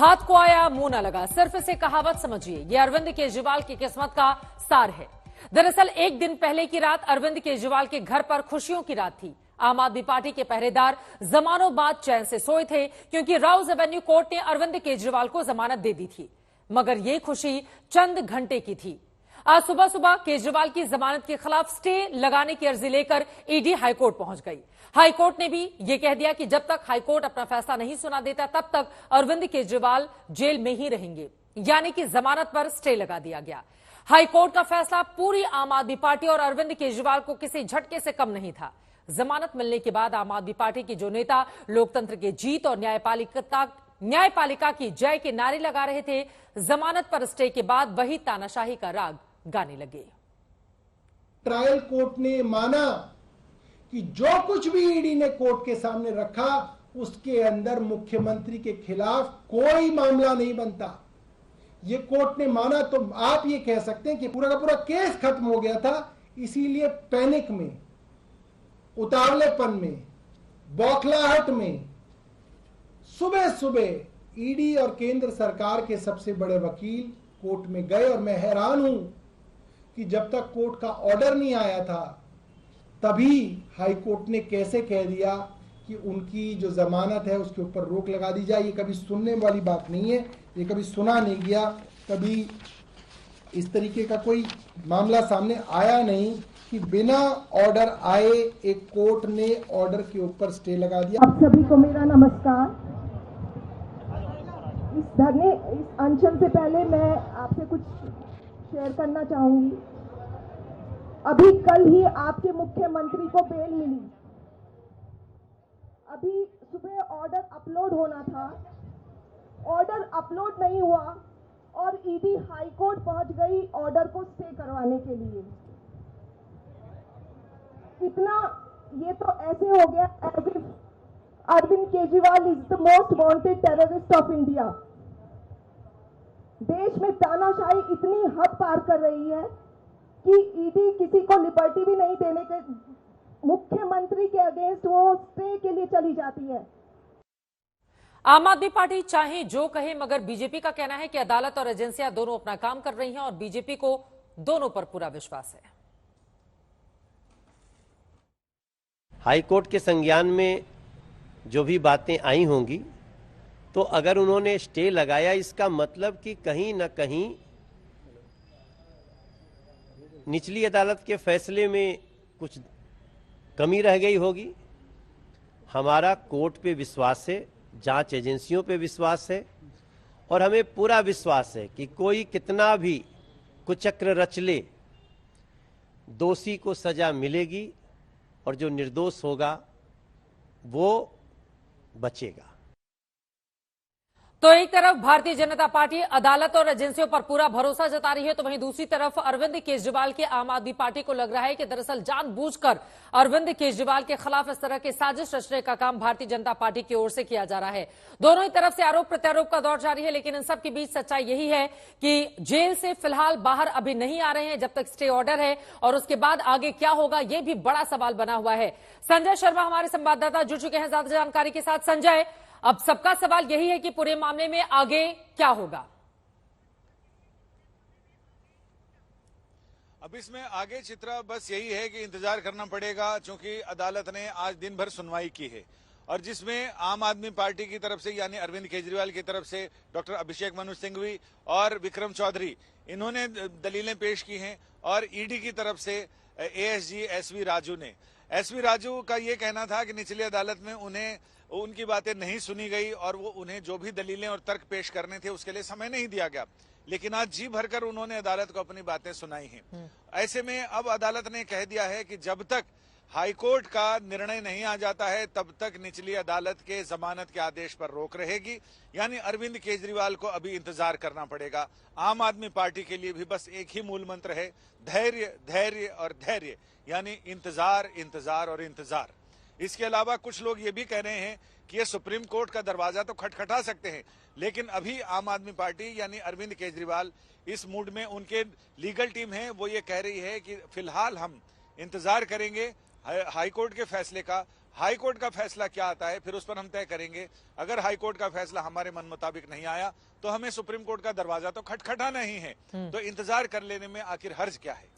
हाथ को आया मुंह न लगा, सिर्फ इसे कहावत समझिए। ये अरविंद केजरीवाल की किस्मत का सार है। दरअसल एक दिन पहले की रात अरविंद केजरीवाल के घर पर खुशियों की रात थी। आम आदमी पार्टी के पहरेदार जमानों बाद चैन से सोए थे, क्योंकि राउज एवेन्यू कोर्ट ने अरविंद केजरीवाल को जमानत दे दी थी। मगर यह खुशी चंद घंटे की थी। आज सुबह सुबह केजरीवाल की जमानत के खिलाफ स्टे लगाने की अर्जी लेकर ईडी हाईकोर्ट पहुंच गई। हाईकोर्ट ने भी यह कह दिया कि जब तक हाईकोर्ट अपना फैसला नहीं सुना देता तब तक अरविंद केजरीवाल जेल में ही रहेंगे, यानी कि जमानत पर स्टे लगा दिया गया। हाईकोर्ट का फैसला पूरी आम आदमी पार्टी और अरविंद केजरीवाल को किसी झटके से कम नहीं था। जमानत मिलने के बाद आम आदमी पार्टी के जो नेता लोकतंत्र की जीत और न्यायपालिका की जय के नारे लगा रहे थे, जमानत पर स्टे के बाद वही तानाशाही का राग गाने लगे। ट्रायल कोर्ट ने माना कि जो कुछ भी ईडी ने कोर्ट के सामने रखा उसके अंदर मुख्यमंत्री के खिलाफ कोई मामला नहीं बनता। ये कोर्ट ने माना तो आप ये कह सकते हैं कि पूरा का पूरा केस खत्म हो गया था। इसीलिए पैनिक में, उतावलेपन में, बौखलाहट में सुबह सुबह ईडी और केंद्र सरकार के सबसे बड़े वकील कोर्ट में गए। और मैं हैरान हूं कि जब तक कोर्ट का ऑर्डर नहीं आया था तभी हाई कोर्ट ने कैसे कह दिया कि उनकी जो जमानत है उसके ऊपर रोक लगा दी जाए। ये कभी सुनने वाली बात नहीं है, ये कभी सुना नहीं गया, कभी इस तरीके का कोई मामला सामने आया नहीं कि बिना ऑर्डर आए एक कोर्ट ने ऑर्डर के ऊपर स्टे लगा दिया। आप सभी को मेरा नमस्कार। इस अंचल से पहले मैं आपसे कुछ शेयर करना चाहूंगी। अभी कल ही आपके मुख्यमंत्री को बेल मिली। अभी सुबह ऑर्डर अपलोड होना था, ऑर्डर अपलोड नहीं हुआ और ईडी हाई कोर्ट पहुंच गई ऑर्डर को स्टे करवाने के लिए। इतना ये तो ऐसे हो गया Arvind Kejriwal is the most wanted terrorist of India. देश में तानाशाही इतनी हद पार कर रही है कि ईडी किसी को लिबर्टी भी नहीं देने के मुख्यमंत्री के अगेंस्ट वो स्टे के लिए चली जाती है। आम आदमी पार्टी चाहे जो कहे, मगर बीजेपी का कहना है कि अदालत और एजेंसियां दोनों अपना काम कर रही हैं और बीजेपी को दोनों पर पूरा विश्वास है। हाईकोर्ट के संज्ञान में जो भी बातें आई होंगी, तो अगर उन्होंने स्टे लगाया इसका मतलब कि कहीं ना कहीं निचली अदालत के फैसले में कुछ कमी रह गई होगी। हमारा कोर्ट पे विश्वास है, जांच एजेंसियों पे विश्वास है और हमें पूरा विश्वास है कि कोई कितना भी कुचक्र रच ले, दोषी को सजा मिलेगी और जो निर्दोष होगा वो बचेगा। तो एक तरफ भारतीय जनता पार्टी अदालत और एजेंसियों पर पूरा भरोसा जता रही है, तो वहीं दूसरी तरफ अरविंद केजरीवाल के आम आदमी पार्टी को लग रहा है कि दरअसल जानबूझकर अरविंद केजरीवाल के खिलाफ इस तरह की साजिश रचने का काम भारतीय जनता पार्टी की ओर से किया जा रहा है। दोनों ही तरफ से आरोप प्रत्यारोप का दौर जारी है, लेकिन इन सब के बीच सच्चाई यही है कि जेल से फिलहाल बाहर अभी नहीं आ रहे हैं जब तक स्टे ऑर्डर है, और उसके बाद आगे क्या होगा यह भी बड़ा सवाल बना हुआ है। संजय शर्मा हमारे संवाददाता जुड़ चुके हैं ज्यादा जानकारी के साथ। संजय, अब सबका सवाल यही है कि पूरे मामले में आगे क्या होगा? अब इसमें आगे चित्रा बस यही है कि इंतजार करना पड़ेगा, क्योंकि अदालत ने आज दिन भर सुनवाई की है और जिसमें आम आदमी पार्टी की तरफ से यानी अरविंद केजरीवाल की तरफ से डॉक्टर अभिषेक मनु सिंघवी और विक्रम चौधरी इन्होंने दलीलें पेश की हैं और ईडी की तरफ से एएसजी एसवी राजू ने। एसवी राजू का ये कहना था कि निचली अदालत में उन्हें उनकी बातें नहीं सुनी गई और वो उन्हें जो भी दलीलें और तर्क पेश करने थे उसके लिए समय नहीं दिया गया, लेकिन आज जी भरकर उन्होंने अदालत को अपनी बातें सुनाई हैं। ऐसे में अब अदालत ने कह दिया है कि जब तक हाईकोर्ट का निर्णय नहीं आ जाता है तब तक निचली अदालत के जमानत के आदेश पर रोक रहेगी, यानी अरविंद केजरीवाल को अभी इंतजार करना पड़ेगा। आम आदमी पार्टी के लिए भी बस एक ही मूल मंत्र है, धैर्य धैर्य और धैर्य, यानी इंतजार इंतजार और इंतजार। इसके अलावा कुछ लोग ये भी कह रहे हैं कि ये सुप्रीम कोर्ट का दरवाजा तो खटखटा सकते हैं, लेकिन अभी आम आदमी पार्टी यानी अरविंद केजरीवाल इस मूड में, उनके लीगल टीम है वो ये कह रही है कि फिलहाल हम इंतजार करेंगे हाईकोर्ट के फैसले का हाई कोर्ट का फैसला क्या आता है फिर उस पर हम तय करेंगे। अगर हाई कोर्ट का फैसला हमारे मन मुताबिक नहीं आया तो हमें सुप्रीम कोर्ट का दरवाजा तो खटखटाना ही है। तो इंतजार कर लेने में आखिर हर्ज क्या है।